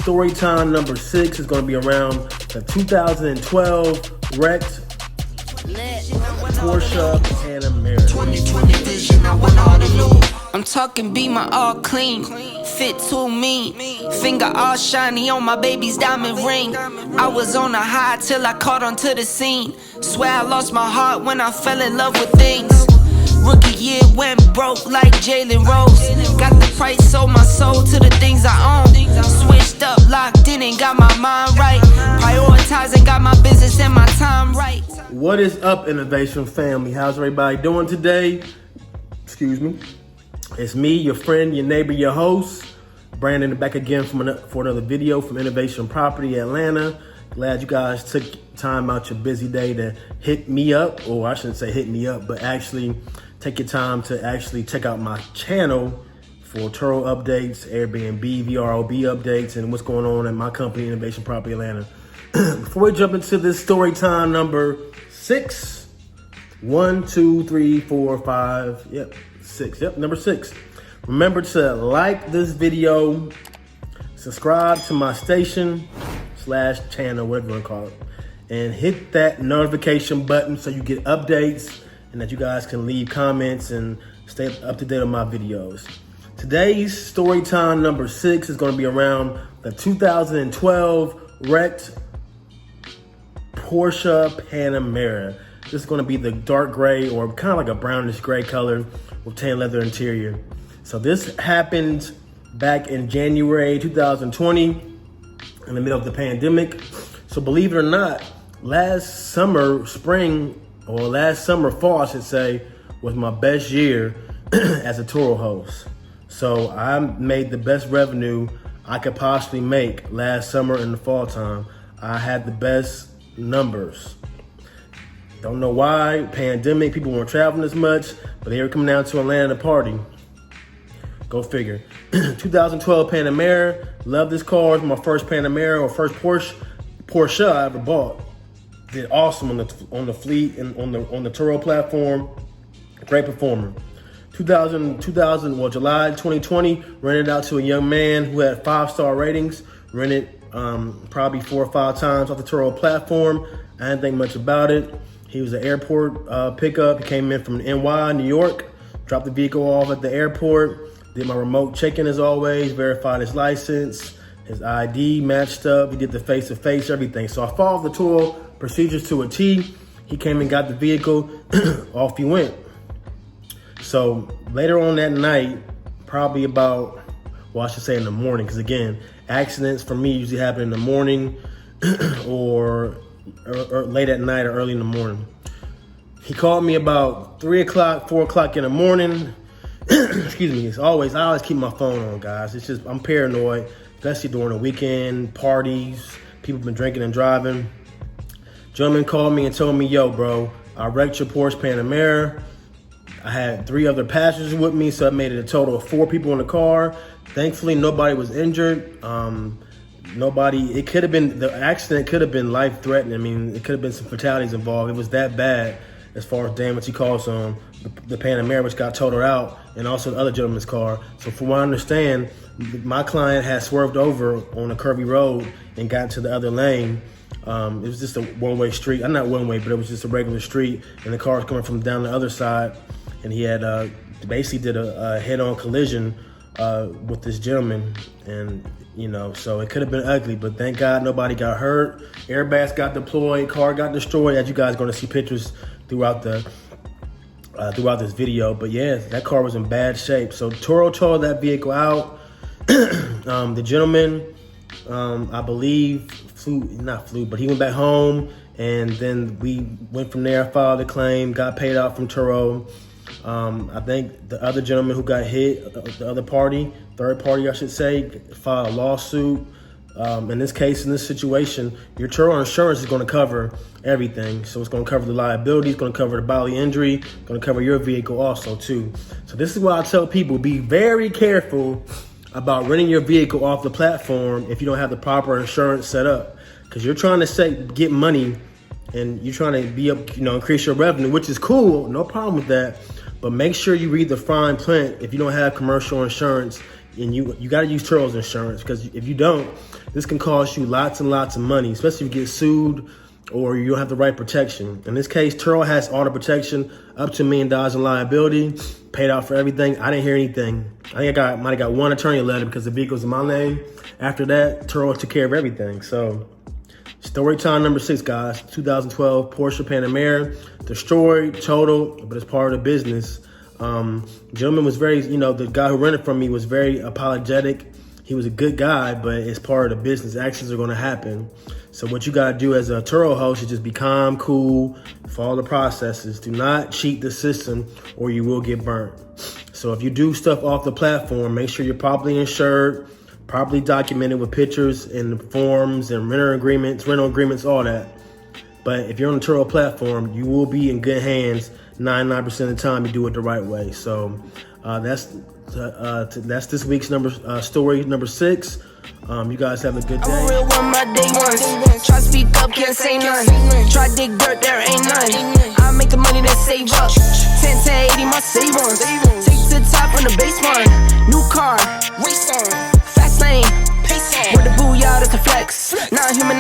Story time number 6 is going to be around the 2012 wrecked Porsche Panamera. 2020 vision, I want all the loot. I'm talking Beamer all clean, fit too mean, finger all shiny on my baby's diamond ring. I was on a high till I caught onto the scene. Swear I lost my heart when I fell in love with things. Rookie year went broke like Jalen Rose. Got the price, sold my soul to the things I own. Switched up, locked in and got my mind right. Prioritizing, got my business and my time right. What is up, Innovation family? How's everybody doing today? Excuse me. It's me, your friend, your neighbor, your host, Brandon, back again for another video from Innovation Property Atlanta. Glad you guys took time out your busy day to hit me up, or I shouldn't say hit me up, but actually take your time to actually check out my channel for Turo updates, Airbnb, VROB updates, and what's going on in my company, Innovation Property Atlanta. Before we jump into this story time number 6, 1, 2, 3, 4, 5, yep, 6, yep, number 6. Remember to like this video, subscribe to my station / channel, whatever you want to call it, and hit that notification button so you get updates and that you guys can leave comments and stay up to date on my videos. Today's story time number 6 is going to be around the 2012 wrecked Porsche Panamera. This is going to be the dark gray or kind of like a brownish gray color with tan leather interior. So this happened back in January 2020 in the middle of the pandemic. So believe it or not, last summer, fall, I should say, was my best year as a Turo host. So I made the best revenue I could possibly make last summer in the fall time. I had the best numbers. Don't know why, pandemic, people weren't traveling as much, but they were coming down to Atlanta to party. Go figure. 2012 Panamera, love this car. It's my first Panamera or first Porsche I ever bought. Did awesome on the fleet and on the Turo platform. Great performer. July 2020, rented out to a young man who had 5-star ratings. Rented probably 4 or 5 times off the Turo platform. I didn't think much about it. He was an airport pickup. He came in from NY, New York. Dropped the vehicle off at the airport. Did my remote check-in as always. Verified his license, his ID matched up. He did the face-to-face, everything. So I followed the Turo procedures to a T. He came and got the vehicle. Off he went. So later on that night, probably about, well, I should say in the morning, because again, accidents for me usually happen in the morning or late at night or early in the morning. He called me about 3 o'clock, 4 o'clock in the morning. Excuse me, I always keep my phone on, guys. It's just, I'm paranoid, especially during the weekend, parties, people been drinking and driving. Gentleman called me and told me, yo, bro, I wrecked your Porsche Panamera. I had 3 other passengers with me, so I made it a total of 4 people in the car. Thankfully, nobody was injured. The accident could have been life-threatening. I mean, it could have been some fatalities involved. It was that bad as far as damage he caused on the Panamera, which got totaled out, and also the other gentleman's car. So from what I understand, my client had swerved over on a curvy road and got into the other lane. It was just a one-way street. Not one-way, but it was just a regular street, and the car was coming from down the other side, and he had basically did a head-on collision with this gentleman, and so it could have been ugly, but thank God nobody got hurt. Airbags got deployed, car got destroyed, as you guys are going to see pictures throughout this video. But yeah, that car was in bad shape. So Turo towed that vehicle out. The gentleman, I believe, but he went back home, and then we went from there, filed a claim, got paid out from Turo. I think the other gentleman who got hit, the other party, third party, I should say, filed a lawsuit. In this case, in this situation, your Turo insurance is going to cover everything. So it's going to cover the liability, it's going to cover the bodily injury, going to cover your vehicle also too. So this is why I tell people, be very careful about renting your vehicle off the platform if you don't have the proper insurance set up, because you're trying to get money and you're trying to be up, increase your revenue, which is cool, no problem with that. But make sure you read the fine print. If you don't have commercial insurance, and you got to use Turo's insurance, because if you don't, this can cost you lots and lots of money, especially if you get sued or you don't have the right protection. In this case, Turo has auto protection up to $1 million in liability, paid out for everything. I didn't hear anything. I think I might have got one attorney letter because the vehicle's in my name. After that, Turo took care of everything. So, story time number 6, guys. 2012 Porsche Panamera, destroyed, totaled, but it's part of the business. Gentleman was very, the guy who rented from me was very apologetic. He was a good guy, but it's part of the business. Accidents are going to happen. So what you got to do as a Turo host is just be calm, cool, follow the processes. Do not cheat the system or you will get burnt. So if you do stuff off the platform, make sure you're properly insured, properly documented with pictures and forms and rental agreements, all that. But if you're on the Turo platform, you will be in good hands 99% of the time. You do it the right way. So that's this week's story number 6. You guys have a good day. I'm a real one, my day ones. Try to speak up, can't say none. Try to dig dirt, there ain't none. I make the money that save up. 10 to 80, my save ones. Take to the top on the base one. New car, race on. Fast lane, pace on. With the booyah, that's a flex. Not human